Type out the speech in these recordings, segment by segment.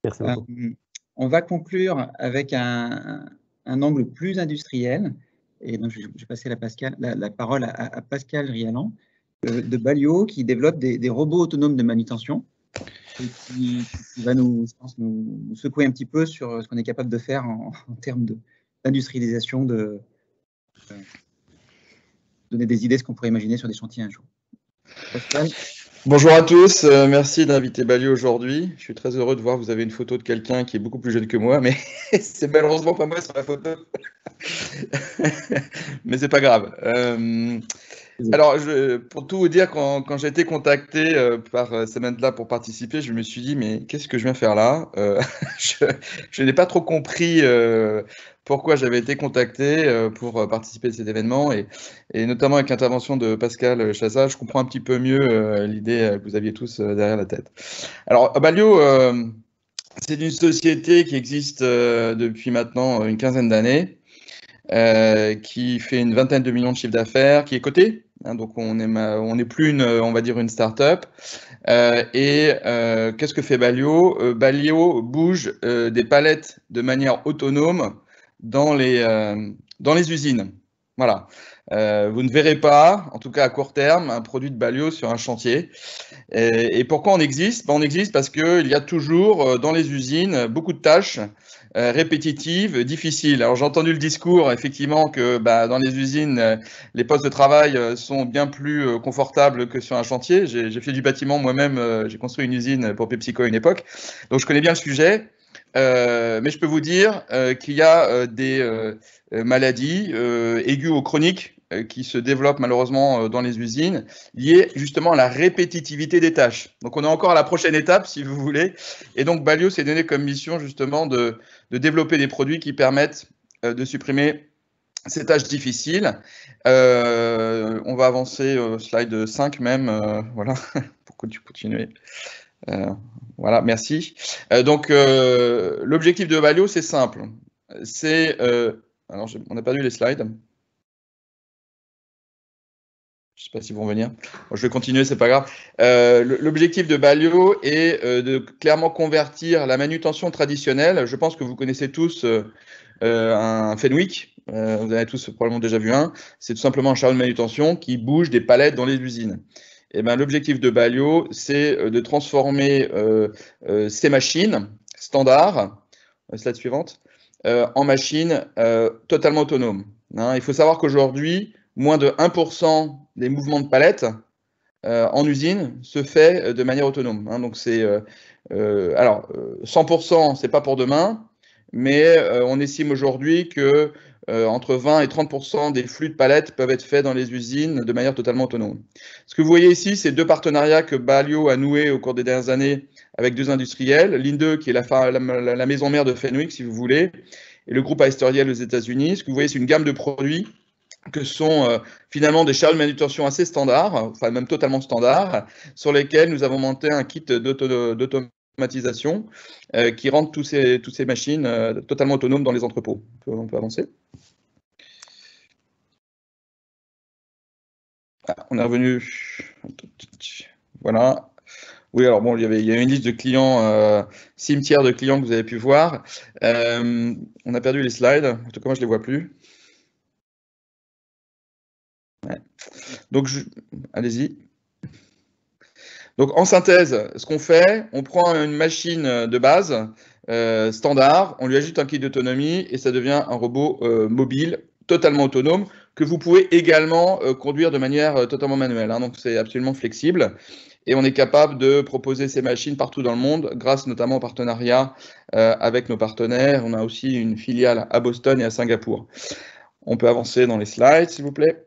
Merci beaucoup. On va conclure avec un angle plus industriel. Et donc, je vais passer la parole à Pascal Rialan de Balio, qui développe des robots autonomes de manutention et qui va je pense, nous secouer un petit peu sur ce qu'on est capable de faire en termes d'industrialisation, donner des idées, ce qu'on pourrait imaginer sur des chantiers un jour. Pascal. Bonjour à tous, merci d'inviter Balio aujourd'hui. Je suis très heureux de voir que vous avez une photo de quelqu'un qui est beaucoup plus jeune que moi, mais c'est malheureusement pas moi sur la photo. Mais c'est pas grave. Alors, pour tout vous dire, quand j'ai été contacté par Samantha pour participer, je me suis dit, mais qu'est-ce que je viens faire là? Je n'ai pas trop compris pourquoi j'avais été contacté pour participer à cet événement, et notamment avec l'intervention de Pascal Chazal, je comprends un petit peu mieux l'idée que vous aviez tous derrière la tête. Alors, Balio, c'est une société qui existe depuis maintenant une quinzaine d'années, qui fait une vingtaine de millions de chiffres d'affaires, qui est cotée. Hein, donc on n'est plus on va dire une start-up. Qu'est-ce que fait Balio? Balio bouge des palettes de manière autonome dans les usines. Voilà. Vous ne verrez pas, en tout cas à court terme, un produit de Balio sur un chantier. Et pourquoi on existe? On existe parce qu'il y a toujours dans les usines beaucoup de tâches répétitives, difficiles. Alors j'ai entendu le discours, effectivement, que dans les usines, les postes de travail sont bien plus confortables que sur un chantier. J'ai fait du bâtiment moi-même, j'ai construit une usine pour PepsiCo à une époque, donc je connais bien le sujet. Mais je peux vous dire qu'il y a des maladies aiguës ou chroniques qui se développent malheureusement dans les usines, liées justement à la répétitivité des tâches. Donc on est encore à la prochaine étape, si vous voulez. Et donc Balio s'est donné comme mission justement de développer des produits qui permettent de supprimer ces tâches difficiles. On va avancer slide 5 même, voilà, pour continuer. Voilà, merci. Donc l'objectif de Balio, c'est simple. C'est alors on a perdu les slides. Je ne sais pas s'ils vont venir. Bon, je vais continuer, c'est pas grave. L'objectif de Balio est de clairement convertir la manutention traditionnelle. Je pense que vous connaissez tous un Fenwick. Vous en avez tous probablement déjà vu un. C'est tout simplement un chariot de manutention qui bouge des palettes dans les usines. Et l'objectif de Balio, c'est de transformer ces machines standards, slide suivante, en machines totalement autonomes. Hein, il faut savoir qu'aujourd'hui, moins de 1% des mouvements de palettes en usine se fait de manière autonome. Hein, donc c'est alors 100%, c'est pas pour demain, mais on estime aujourd'hui que entre 20 et 30% des flux de palettes peuvent être faits dans les usines de manière totalement autonome. Ce que vous voyez ici, c'est deux partenariats que Balio a noués au cours des dernières années avec deux industriels, Linde, qui est la maison mère de Fenwick, si vous voulez, et le groupe Asteriel aux États-Unis. Ce que vous voyez, c'est une gamme de produits que sont finalement des chariots de manutention assez standards, enfin même totalement standards, sur lesquels nous avons monté un kit d'automatisation qui rend toutes ces machines totalement autonomes dans les entrepôts. On peut avancer. Ah, on est revenu. Voilà. Oui, alors bon, il y a une liste de clients, cimetière de clients que vous avez pu voir. On a perdu les slides. En tout cas, moi, je ne les vois plus. Ouais. Donc, allez-y. Donc, en synthèse, ce qu'on fait, on prend une machine de base standard, on lui ajoute un kit d'autonomie et ça devient un robot mobile, totalement autonome, que vous pouvez également conduire de manière totalement manuelle. Hein, donc, c'est absolument flexible. Et on est capable de proposer ces machines partout dans le monde, grâce notamment au partenariat avec nos partenaires. On a aussi une filiale à Boston et à Singapour. On peut avancer dans les slides, s'il vous plaît.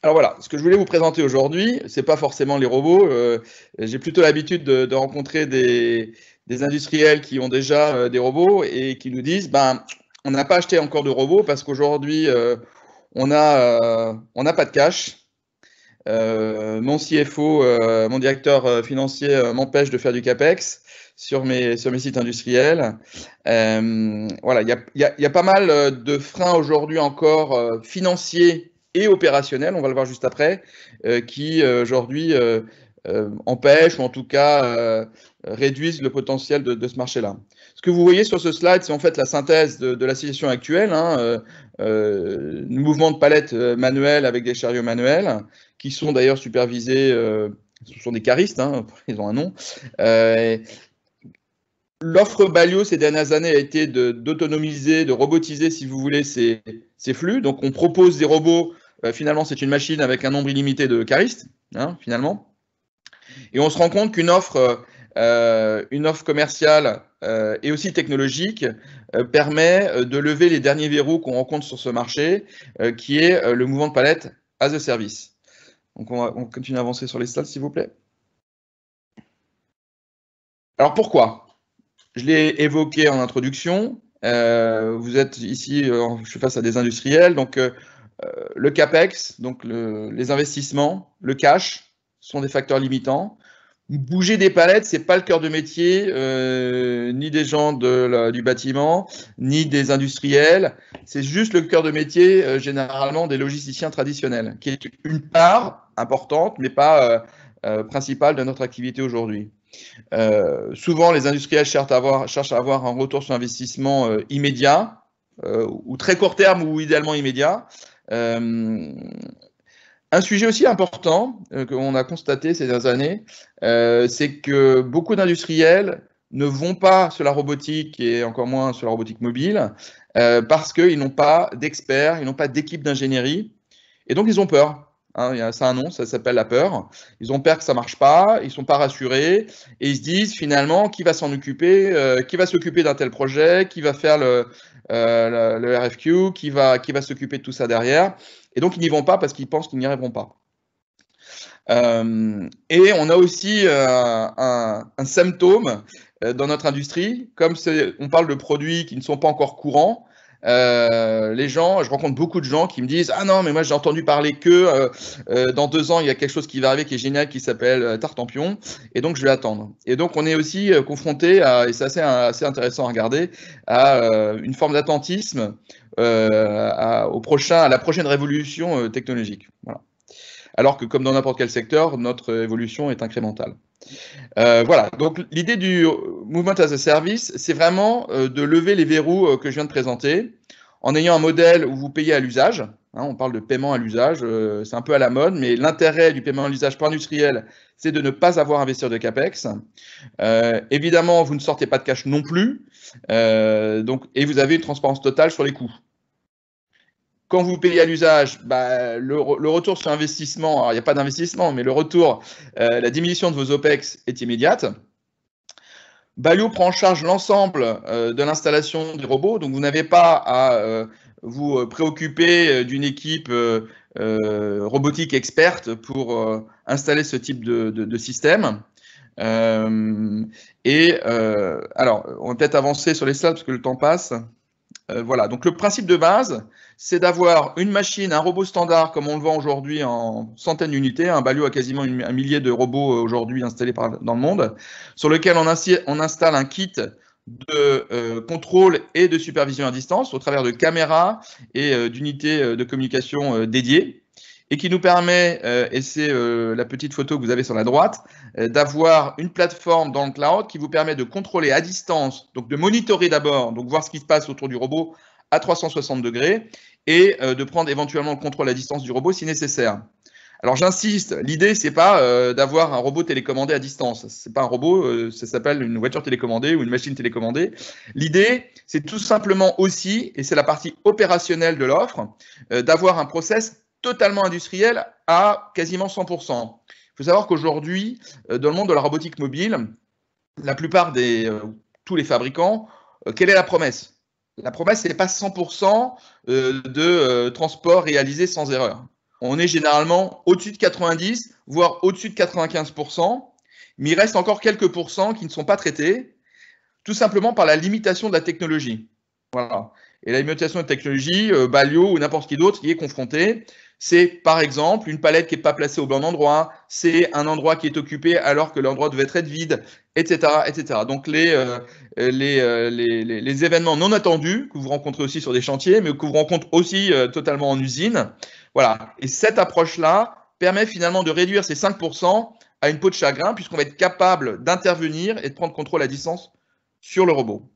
Alors voilà, ce que je voulais vous présenter aujourd'hui, ce n'est pas forcément les robots. J'ai plutôt l'habitude de rencontrer des industriels qui ont déjà des robots et qui nous disent on n'a pas acheté encore de robots parce qu'aujourd'hui, on n'a pas de cash. Mon CFO, mon directeur financier m'empêche de faire du CAPEX sur mes sites industriels. Voilà, il y a pas mal de freins aujourd'hui encore financiers et opérationnels, on va le voir juste après, qui aujourd'hui empêchent ou en tout cas réduisent le potentiel de ce marché-là. Ce que vous voyez sur ce slide, c'est en fait la synthèse de la situation actuelle, hein, mouvement de palette manuel avec des chariots manuels, qui sont d'ailleurs supervisés, ce sont des caristes, hein, ils ont un nom. L'offre Balio ces dernières années a été d'autonomiser, de robotiser, si vous voulez, ces flux. Donc on propose des robots, finalement c'est une machine avec un nombre illimité de caristes, hein, finalement. Et on se rend compte qu'une offre commerciale et aussi technologique permet de lever les derniers verrous qu'on rencontre sur ce marché, qui est le mouvement de palette as a service. Donc on continue à avancer sur les slides, s'il vous plaît. Alors pourquoi ? Je l'ai évoqué en introduction. Vous êtes ici, je suis face à des industriels, donc le CAPEX, donc les investissements, le cash sont des facteurs limitants. Bouger des palettes, c'est pas le cœur de métier, ni des gens du bâtiment, ni des industriels. C'est juste le cœur de métier, généralement, des logisticiens traditionnels, qui est une part importante, mais pas principale de notre activité aujourd'hui. Souvent, les industriels cherchent à avoir un retour sur investissement immédiat, ou très court terme, ou idéalement immédiat. Un sujet aussi important qu'on a constaté ces dernières années, c'est que beaucoup d'industriels ne vont pas sur la robotique et encore moins sur la robotique mobile parce qu'ils n'ont pas d'experts, ils n'ont pas d'équipe d'ingénierie et donc ils ont peur. Hein, ça a un nom, ça s'appelle la peur. Ils ont peur que ça ne marche pas, ils ne sont pas rassurés et ils se disent finalement qui va s'en occuper, qui va s'occuper d'un tel projet, qui va faire le RFQ, qui va s'occuper de tout ça derrière. Et donc, ils n'y vont pas parce qu'ils pensent qu'ils n'y arriveront pas. Et on a aussi un symptôme dans notre industrie. Comme on parle de produits qui ne sont pas encore courants, je rencontre beaucoup de gens qui me disent « Ah non, mais moi j'ai entendu parler que dans 2 ans, il y a quelque chose qui va arriver qui est génial, qui s'appelle Tartampion, et donc je vais attendre. » Et donc on est aussi confronté, et c'est assez intéressant à regarder, à une forme d'attentisme à la prochaine révolution technologique. Voilà. Alors que comme dans n'importe quel secteur, notre évolution est incrémentale. Voilà, donc l'idée du Movement as a Service, c'est vraiment de lever les verrous que je viens de présenter, en ayant un modèle où vous payez à l'usage. Hein, on parle de paiement à l'usage, c'est un peu à la mode, mais l'intérêt du paiement à l'usage pour industriel, c'est de ne pas avoir à investir de CAPEX. Évidemment, vous ne sortez pas de cash non plus, et vous avez une transparence totale sur les coûts. Quand vous payez à l'usage, le retour sur investissement, alors il n'y a pas d'investissement, mais le retour, la diminution de vos OPEX est immédiate. Balio prend en charge l'ensemble de l'installation des robots, donc vous n'avez pas à vous préoccuper d'une équipe robotique experte pour installer ce type de système. Alors, on va peut-être avancer sur les slides parce que le temps passe. Voilà, donc le principe de base, c'est d'avoir une machine, un robot standard, comme on le vend aujourd'hui en centaines d'unités. Un Balio a quasiment un millier de robots aujourd'hui installés dans le monde, sur lequel on installe un kit de contrôle et de supervision à distance au travers de caméras et d'unités de communication dédiées, et qui nous permet, et c'est la petite photo que vous avez sur la droite, d'avoir une plateforme dans le cloud qui vous permet de contrôler à distance, donc de monitorer d'abord, donc voir ce qui se passe autour du robot à 360 degrés, et de prendre éventuellement le contrôle à distance du robot si nécessaire. Alors j'insiste, l'idée c'est pas d'avoir un robot télécommandé à distance, c'est pas un robot, ça s'appelle une voiture télécommandée ou une machine télécommandée. L'idée c'est tout simplement aussi, et c'est la partie opérationnelle de l'offre, d'avoir un process totalement industriel à quasiment 100%. Il faut savoir qu'aujourd'hui, dans le monde de la robotique mobile, la plupart tous les fabricants, quelle est la promesse? La promesse, c'est pas 100% de transport réalisé sans erreur. On est généralement au-dessus de 90, voire au-dessus de 95%, mais il reste encore quelques pourcents qui ne sont pas traités, tout simplement par la limitation de la technologie. Voilà. Et la limitation de la technologie, Balio ou n'importe qui d'autre y est confronté. C'est par exemple une palette qui n'est pas placée au bon endroit, c'est un endroit qui est occupé alors que l'endroit devait être vide, etc., etc. Donc les événements non attendus que vous rencontrez aussi sur des chantiers, mais que vous rencontrez aussi totalement en usine. Voilà. Et cette approche-là permet finalement de réduire ces 5% à une peau de chagrin, puisqu'on va être capable d'intervenir et de prendre contrôle à distance sur le robot.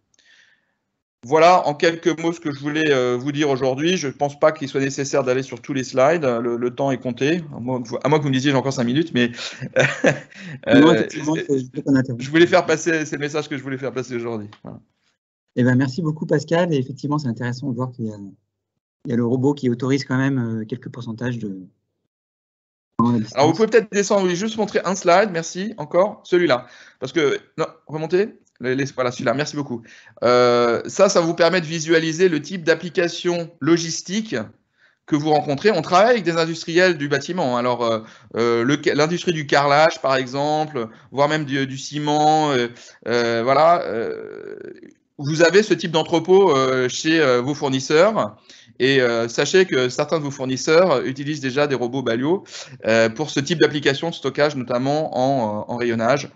Voilà en quelques mots ce que je voulais vous dire aujourd'hui. Je ne pense pas qu'il soit nécessaire d'aller sur tous les slides. Le temps est compté. À moins que vous me disiez j'ai encore 5 minutes, mais Non, effectivement, je voulais faire passer, c'est le message que je voulais faire passer aujourd'hui. Voilà. Eh ben, merci beaucoup Pascal. Et effectivement, c'est intéressant de voir qu'il y a le robot qui autorise quand même quelques pourcentages de... Alors vous pouvez peut-être descendre, oui, juste montrer un slide, merci, encore, celui-là. Parce que, non, remontez. Voilà, celui-là, merci beaucoup. Ça vous permet de visualiser le type d'application logistique que vous rencontrez. On travaille avec des industriels du bâtiment. Alors, l'industrie du carrelage, par exemple, voire même du ciment. Voilà. Vous avez ce type d'entrepôt chez vos fournisseurs. Et sachez que certains de vos fournisseurs utilisent déjà des robots Balio pour ce type d'application de stockage, notamment en rayonnage.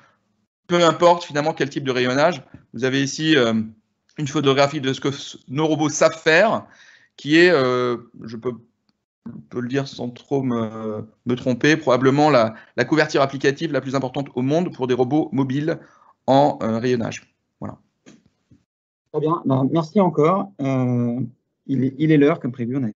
Peu importe finalement quel type de rayonnage. Vous avez ici une photographie de ce que nos robots savent faire, qui est, je peux le dire sans trop me tromper, probablement la couverture applicative la plus importante au monde pour des robots mobiles en rayonnage. Voilà. Très bien, merci encore. Il est l'heure, comme prévu.